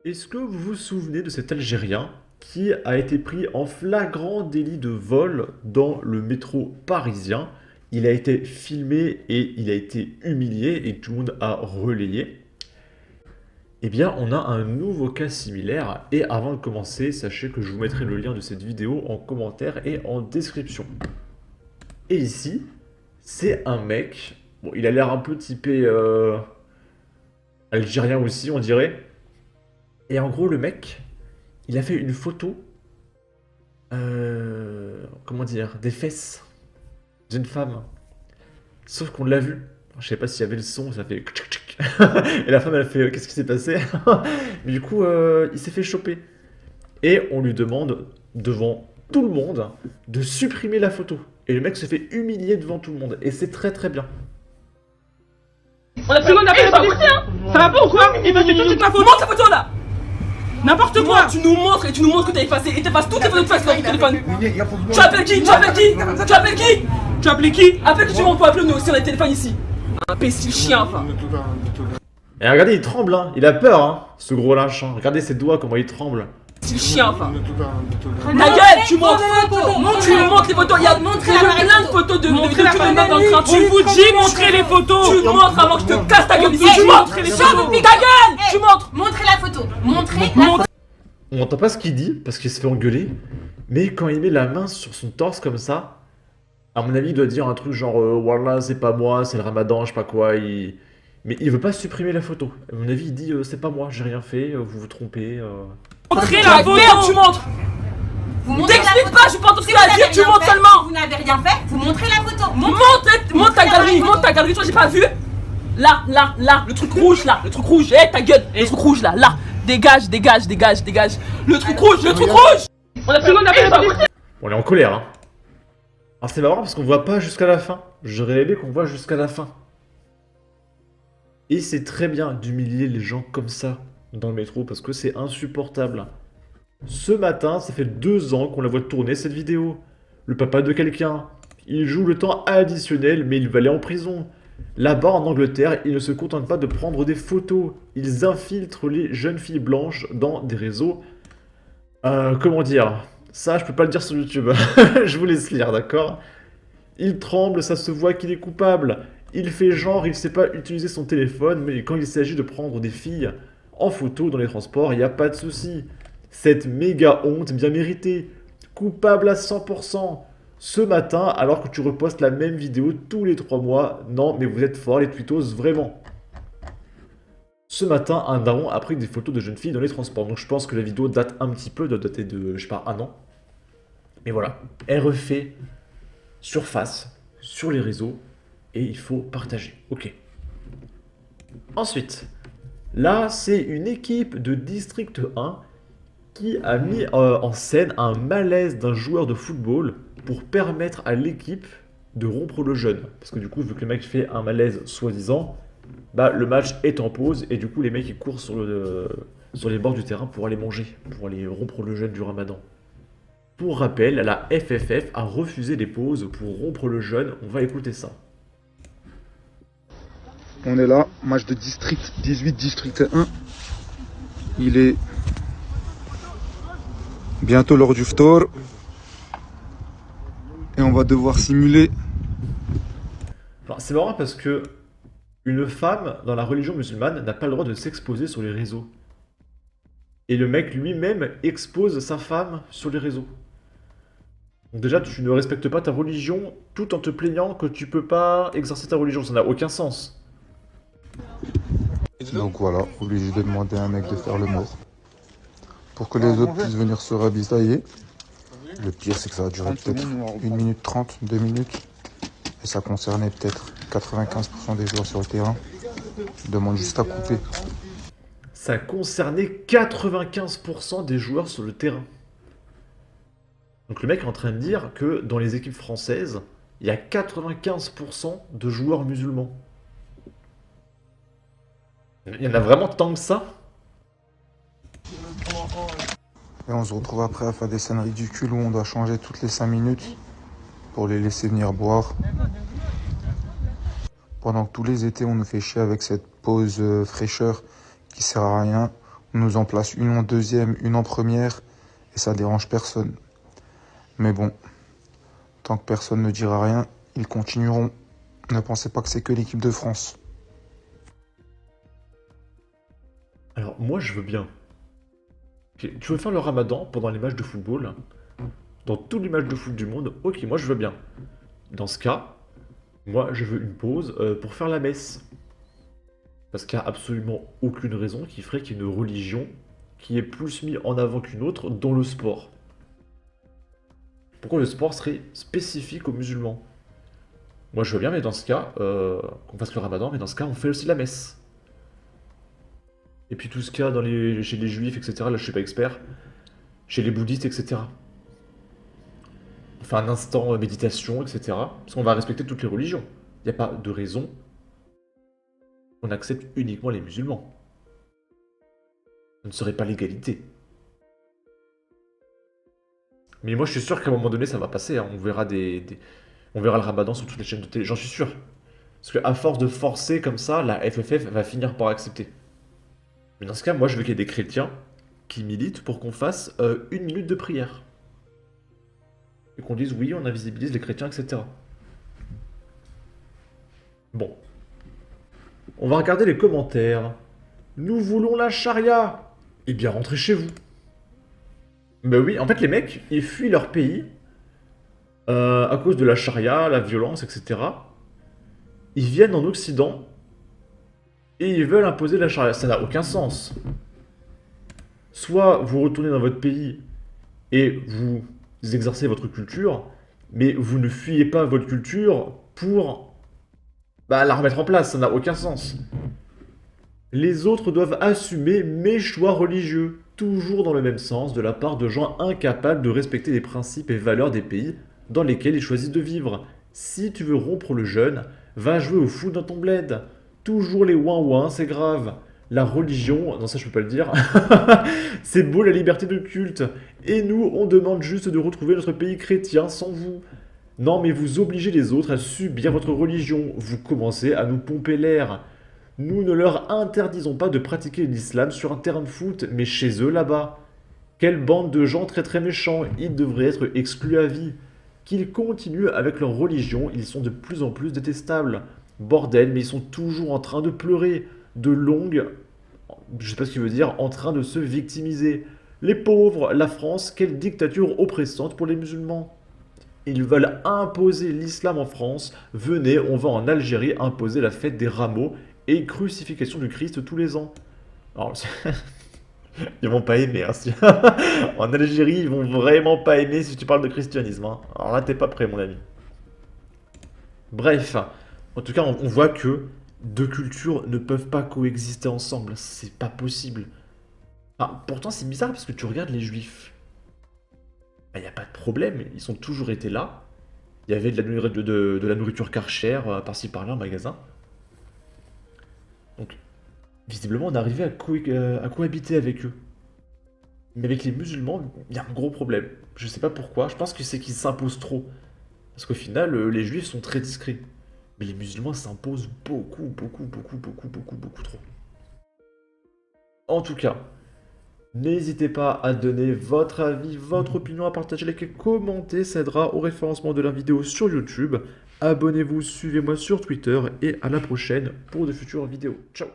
Est-ce que vous vous souvenez de cet Algérien qui a été pris en flagrant délit de vol dans le métro parisien? Il a été filmé et il a été humilié et tout le monde a relayé. Eh bien, on a un nouveau cas similaire et avant de commencer, sachez que je vous mettrai le lien de cette vidéo en commentaire et en description. Et ici, c'est un mec, bon, il a l'air un peu typé algérien aussi, on dirait. Et en gros, le mec, il a fait une photo, comment dire, des fesses d'une femme. Sauf qu'on l'a vu. Je sais pas s'il y avait le son, ça fait... Et la femme, elle a fait, qu'est-ce qui s'est passé? Mais du coup, il s'est fait choper. Et on lui demande, devant tout le monde, de supprimer la photo. Et le mec se fait humilier devant tout le monde. Et c'est très très bien. On a pris mon appel, pas aussi, hein. Ça va pas ou quoi? Il va faire toute ma photo. Montre la photo là. N'importe quoi. Tu nous montres et tu nous montres que t'as effacé. Et t'effaces toutes les photos de face dans ton téléphone. Tu appelles qui? Tu appelles qui? Tu appelles qui? Tu appelles qui? Appelle que tu montes pour appeler, nous aussi on a le téléphone ici. Imbécile chien, enfin. Et regardez, il tremble, hein. Il a peur, hein, ce gros lâche. Hein. Regardez ses doigts, comment il tremble. C'est le chien, enfin. Ta gueule, tu montres. Tu montres les photos. Il y a plein de photos de montrer la photo dans le train. Tu vous dis montrer les photos. Tu montres avant que je te casse ta gueule ici. Tu montres les photos. Ta gueule. Tu montres. Montrez la photo. Montrez la photo. On n'entend pas ce qu'il dit, parce qu'il se fait engueuler. Mais quand il met la main sur son torse comme ça, à mon avis, il doit dire un truc genre Wallah, c'est pas moi, c'est le ramadan, je sais pas quoi. Mais il veut pas supprimer la photo. À mon avis, il dit c'est pas moi, j'ai rien fait, vous vous trompez. Montrer la photo. Tu montres. T'expliques pas, je suis pas entendu ce qu'il a dit, tu montres seulement. Vous n'avez rien fait, vous montrez la photo. Monte ta galerie, toi j'ai pas vu. Là, le truc rouge là, le truc rouge, ta gueule, le truc rouge là, dégage. Le truc rouge. On a pris mon appel, pas aussi. On est en colère, hein. Alors c'est marrant parce qu'on voit pas jusqu'à la fin. J'aurais aimé qu'on voit jusqu'à la fin. Et c'est très bien d'humilier les gens comme ça dans le métro parce que c'est insupportable. Ce matin, ça fait 2 ans qu'on la voit tourner cette vidéo. Le papa de quelqu'un. Il joue le temps additionnel mais il va aller en prison. Là-bas en Angleterre, ils ne se contentent pas de prendre des photos. Ils infiltrent les jeunes filles blanches dans des réseaux. Comment dire? Ça, je peux pas le dire sur YouTube. Je vous laisse lire, d'accord? Il tremble, ça se voit qu'il est coupable. Il fait genre, il sait pas utiliser son téléphone, mais quand il s'agit de prendre des filles en photo dans les transports, il n'y a pas de souci. Cette méga honte bien méritée. Coupable à 100%. Ce matin, alors que tu repostes la même vidéo tous les 3 mois. Non, mais vous êtes forts les tweetos, vraiment. Ce matin, un daron a pris des photos de jeunes filles dans les transports. Donc je pense que la vidéo date un petit peu, doit dater de, je sais pas, 1 an. Mais voilà, elle refait surface sur les réseaux et il faut partager. Ok. Ensuite, là, c'est une équipe de District 1 qui a mis en scène un malaise d'un joueur de football pour permettre à l'équipe de rompre le jeûne. Parce que du coup, vu que le mec fait un malaise soi-disant, bah, le match est en pause et du coup, les mecs ils courent sur les bords du terrain pour aller manger, pour aller rompre le jeûne du ramadan. Pour rappel, la FFF a refusé les pauses pour rompre le jeûne. On va écouter ça. On est là, match de district 18, district 1. Il est bientôt l'heure du ftor. Et on va devoir simuler. C'est marrant parce que une femme dans la religion musulmane n'a pas le droit de s'exposer sur les réseaux. Et le mec lui-même expose sa femme sur les réseaux. Donc déjà, tu ne respectes pas ta religion tout en te plaignant que tu peux pas exercer ta religion. Ça n'a aucun sens. Donc voilà, obligé de demander à un mec de faire le mort. Pour que les autres puissent venir se ravitailler. Le pire, c'est que ça va durer peut-être 1 minute 30, 2 minutes. Et ça concernait peut-être 95% des joueurs sur le terrain. Je demande juste à couper. Ça concernait 95% des joueurs sur le terrain. Donc le mec est en train de dire que dans les équipes françaises, il y a 95% de joueurs musulmans. Il y en a vraiment tant que ça? Et on se retrouve après à faire des scènes ridicules où on doit changer toutes les 5 minutes pour les laisser venir boire. Pendant que tous les étés on nous fait chier avec cette pause fraîcheur qui sert à rien. On nous en place une en deuxième, une en première, et ça dérange personne. Mais bon, tant que personne ne dira rien, ils continueront. Ne pensez pas que c'est que l'équipe de France. Alors, moi, je veux bien. Ok, tu veux faire le ramadan pendant les matchs de football? Dans tous les matchs de foot du monde? Ok, moi, je veux bien. Dans ce cas, moi, je veux une pause pour faire la messe. Parce qu'il n'y a absolument aucune raison qui ferait qu'il y ait une religion qui est plus mise en avant qu'une autre dans le sport. Pourquoi le sport serait spécifique aux musulmans? Moi, je veux bien, mais dans ce cas, qu'on fasse le ramadan, mais dans ce cas, on fait aussi la messe. Et puis tout ce qu'il y a chez les juifs, etc., là, je suis pas expert, chez les bouddhistes, etc. On fait un instant méditation, etc. Parce qu'on va respecter toutes les religions. Il n'y a pas de raison qu'on accepte uniquement les musulmans. Ce ne serait pas l'égalité. Mais moi, je suis sûr qu'à un moment donné, ça va passer. Hein. On verra on verra le ramadan sur toutes les chaînes de télé. J'en suis sûr. Parce qu'à force de forcer comme ça, la FFF va finir par accepter. Mais dans ce cas, moi, je veux qu'il y ait des chrétiens qui militent pour qu'on fasse 1 minute de prière. Et qu'on dise, oui, on invisibilise les chrétiens, etc. Bon. On va regarder les commentaires. Nous voulons la charia. Eh bien, rentrez chez vous. Ben oui, en fait, les mecs, ils fuient leur pays à cause de la charia, la violence, etc. Ils viennent en Occident et ils veulent imposer la charia. Ça n'a aucun sens. Soit vous retournez dans votre pays et vous exercez votre culture, mais vous ne fuyez pas votre culture pour la remettre en place. Ça n'a aucun sens. Les autres doivent assumer mes choix religieux, toujours dans le même sens, de la part de gens incapables de respecter les principes et valeurs des pays dans lesquels ils choisissent de vivre. Si tu veux rompre le jeûne, va jouer au foot dans ton bled. Toujours les ouin-ouin, c'est grave. La religion, non ça je peux pas le dire, c'est beau la liberté de culte. Et nous, on demande juste de retrouver notre pays chrétien sans vous. Non mais vous obligez les autres à subir votre religion, vous commencez à nous pomper l'air. Nous ne leur interdisons pas de pratiquer l'islam sur un terrain de foot, mais chez eux là-bas. Quelle bande de gens très très méchants, ils devraient être exclus à vie. Qu'ils continuent avec leur religion, ils sont de plus en plus détestables. Bordel, mais ils sont toujours en train de pleurer, de longues, je sais pas ce qu'il veut dire, en train de se victimiser. Les pauvres, la France, quelle dictature oppressante pour les musulmans. Ils veulent imposer l'islam en France. Venez, on va en Algérie imposer la fête des rameaux et crucifixion du Christ tous les ans. Alors, ils vont pas aimer. Hein, en Algérie, ils vont vraiment pas aimer si tu parles de christianisme. Hein. Alors là, t'es pas prêt, mon ami. Bref, en tout cas, on voit que deux cultures ne peuvent pas coexister ensemble. C'est pas possible. Ah, pourtant, c'est bizarre parce que tu regardes les juifs. Il n'y a pas de problème, ils ont toujours été là. Il y avait de la nourriture Karcher par-ci par-là en magasin. Donc, visiblement, on est arrivé à cohabiter avec eux. Mais avec les musulmans, il y a un gros problème. Je sais pas pourquoi, je pense que c'est qu'ils s'imposent trop. Parce qu'au final, les juifs sont très discrets. Mais les musulmans s'imposent beaucoup trop. En tout cas, n'hésitez pas à donner votre avis, votre opinion, à partager, liker, commenter, ça aidera au référencement de la vidéo sur YouTube. Abonnez-vous, suivez-moi sur Twitter et à la prochaine pour de futures vidéos. Ciao!